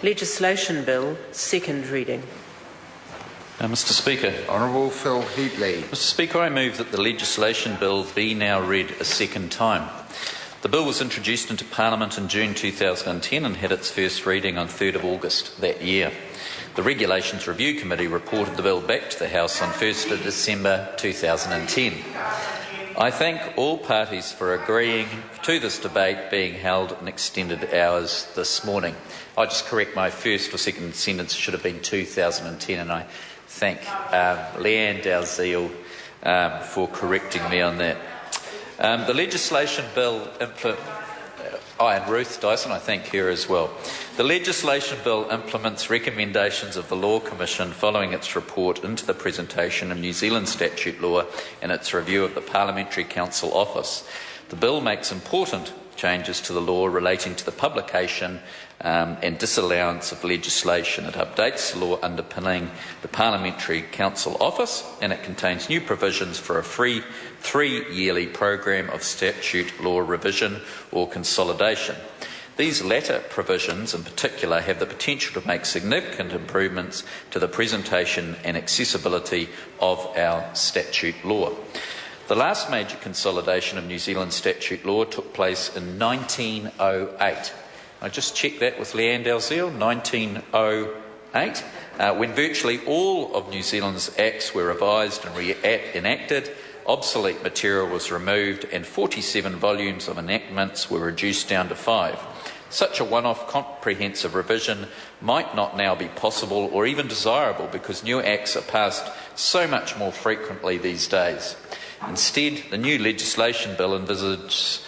Legislation Bill, second reading. Mr Speaker. Honourable Phil Heatley. Mr Speaker, I move that the legislation bill be now read a second time. The bill was introduced into Parliament in June 2010 and had its first reading on 3rd of August that year. The Regulations Review Committee reported the bill back to the House on 1st of December 2010. I thank all parties for agreeing to this debate being held in extended hours this morning. I just correct my first or second sentence, should have been 2010, and I thank Leanne Dalziel for correcting me on that. The legislation bill, and Ruth Dyson, I thank her as well. The legislation bill implements recommendations of the Law Commission following its report into the presentation of New Zealand statute law and its review of the Parliamentary Council Office. The bill makes important changes to the law relating to the publication and disallowance of legislation. It updates the law underpinning the Parliamentary Council Office, and it contains new provisions for a free 3-yearly program of statute law revision or consolidation. These latter provisions in particular have the potential to make significant improvements to the presentation and accessibility of our statute law. The last major consolidation of New Zealand statute law took place in 1908. I just checked that with Leanne Dalziel, 1908, when virtually all of New Zealand's acts were revised and enacted, obsolete material was removed, and 47 volumes of enactments were reduced down to 5. Such a one-off comprehensive revision might not now be possible or even desirable because new acts are passed so much more frequently these days. Instead, the new legislation bill envisages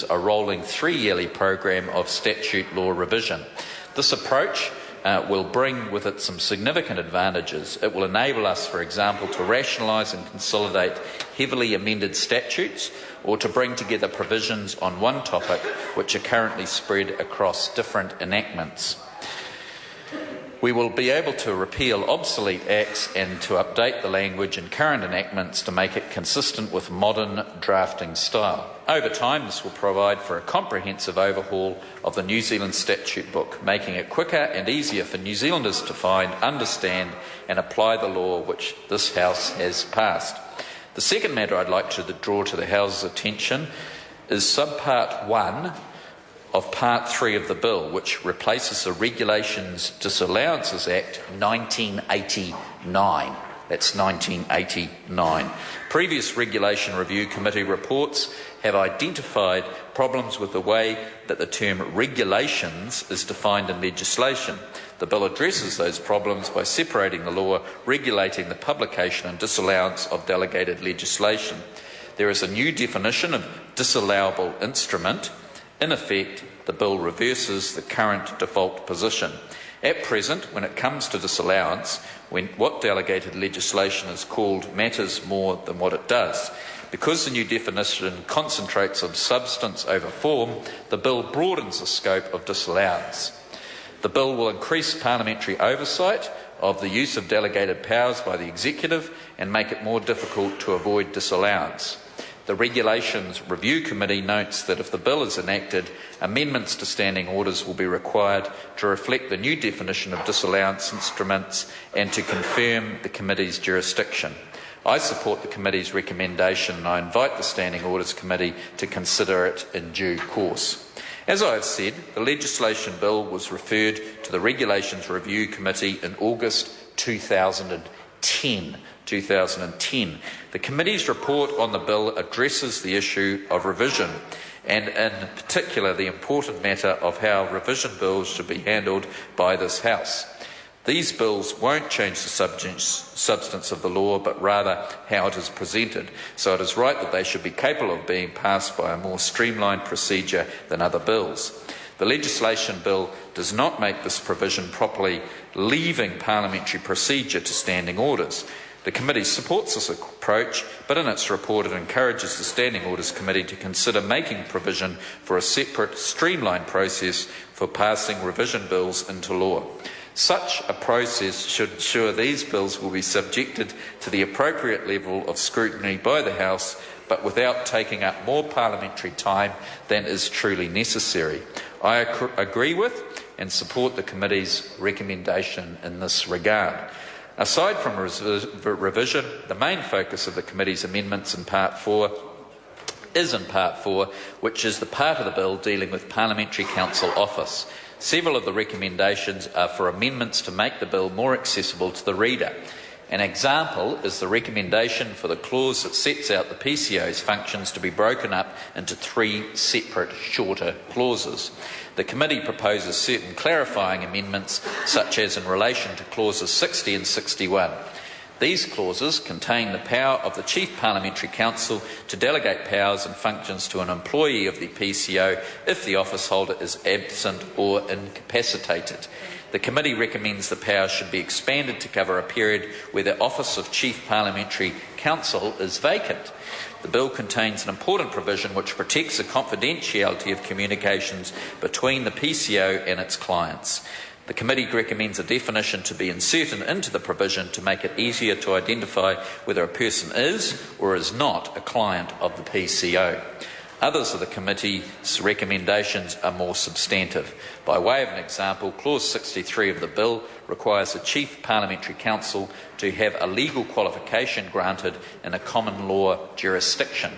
a rolling 3-yearly program of statute law revision. This approach will bring with it some significant advantages. It will enable us, for example, to rationalise and consolidate heavily amended statutes, or to bring together provisions on one topic which are currently spread across different enactments. We will be able to repeal obsolete acts and to update the language in current enactments to make it consistent with modern drafting style. Over time, this will provide for a comprehensive overhaul of the New Zealand Statute Book, making it quicker and easier for New Zealanders to find, understand and apply the law which this House has passed. The second matter I'd like to draw to the House's attention is subpart 1 of Part 3 of the bill, which replaces the Regulations Disallowances Act 1989. That's 1989. Previous Regulation Review Committee reports have identified problems with the way that the term regulations is defined in legislation. The bill addresses those problems by separating the law regulating the publication and disallowance of delegated legislation. There is a new definition of disallowable instrument. In effect, the bill reverses the current default position. At present, when it comes to disallowance, what delegated legislation is called matters more than what it does. Because the new definition concentrates on substance over form, the bill broadens the scope of disallowance. The bill will increase parliamentary oversight of the use of delegated powers by the executive and make it more difficult to avoid disallowance. The Regulations Review Committee notes that if the bill is enacted, amendments to standing orders will be required to reflect the new definition of disallowance instruments and to confirm the committee's jurisdiction. I support the committee's recommendation and I invite the Standing Orders Committee to consider it in due course. As I have said, the legislation bill was referred to the Regulations Review Committee in August 2010. The committee's report on the bill addresses the issue of revision and in particular the important matter of how revision bills should be handled by this House. These bills won't change the substance of the law, but rather how it is presented, so it is right that they should be capable of being passed by a more streamlined procedure than other bills. The legislation bill does not make this provision properly, leaving parliamentary procedure to standing orders. The committee supports this approach, but in its report it encourages the Standing Orders Committee to consider making provision for a separate, streamlined process for passing revision bills into law. Such a process should ensure these bills will be subjected to the appropriate level of scrutiny by the House, but without taking up more parliamentary time than is truly necessary. I agree with and support the committee's recommendation in this regard. Aside from revision, the main focus of the committee's amendments in Part 4 is in Part 4, which is the part of the bill dealing with Parliamentary Council office. Several of the recommendations are for amendments to make the bill more accessible to the reader. An example is the recommendation for the clause that sets out the PCO's functions to be broken up into 3 separate, shorter clauses. The committee proposes certain clarifying amendments, such as in relation to clauses 60 and 61. These clauses contain the power of the Chief Parliamentary Council to delegate powers and functions to an employee of the PCO if the office holder is absent or incapacitated. The committee recommends the powers should be expanded to cover a period where the office of Chief Parliamentary Counsel is vacant. The bill contains an important provision which protects the confidentiality of communications between the PCO and its clients. The committee recommends a definition to be inserted into the provision to make it easier to identify whether a person is or is not a client of the PCO. Others of the committee's recommendations are more substantive. By way of an example, Clause 63 of the bill requires the Chief Parliamentary Counsel to have a legal qualification granted in a common law jurisdiction.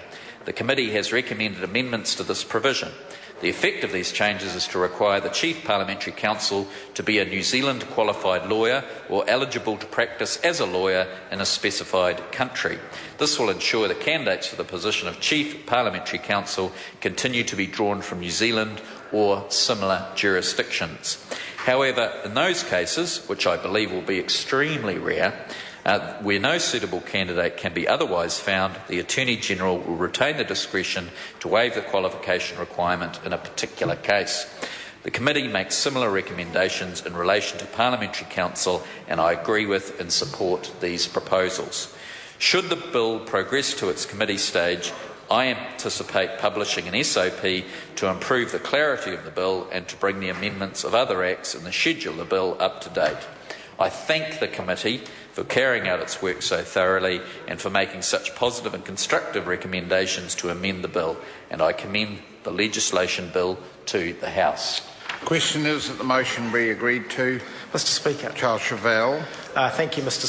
The committee has recommended amendments to this provision. The effect of these changes is to require the Chief Parliamentary Counsel to be a New Zealand qualified lawyer or eligible to practice as a lawyer in a specified country. This will ensure that candidates for the position of Chief Parliamentary Counsel continue to be drawn from New Zealand or similar jurisdictions. However, in those cases, which I believe will be extremely rare, where no suitable candidate can be otherwise found, the Attorney-General will retain the discretion to waive the qualification requirement in a particular case. The committee makes similar recommendations in relation to Parliamentary Counsel, and I agree with and support these proposals. Should the bill progress to its committee stage, I anticipate publishing an SOP to improve the clarity of the bill and to bring the amendments of other acts in the schedule of the bill up to date. I thank the committee for carrying out its work so thoroughly and for making such positive and constructive recommendations to amend the bill, and I commend the legislation bill to the House. Question is that the motion be agreed to. Mr Speaker. Charles Chauvel. Thank you, Mr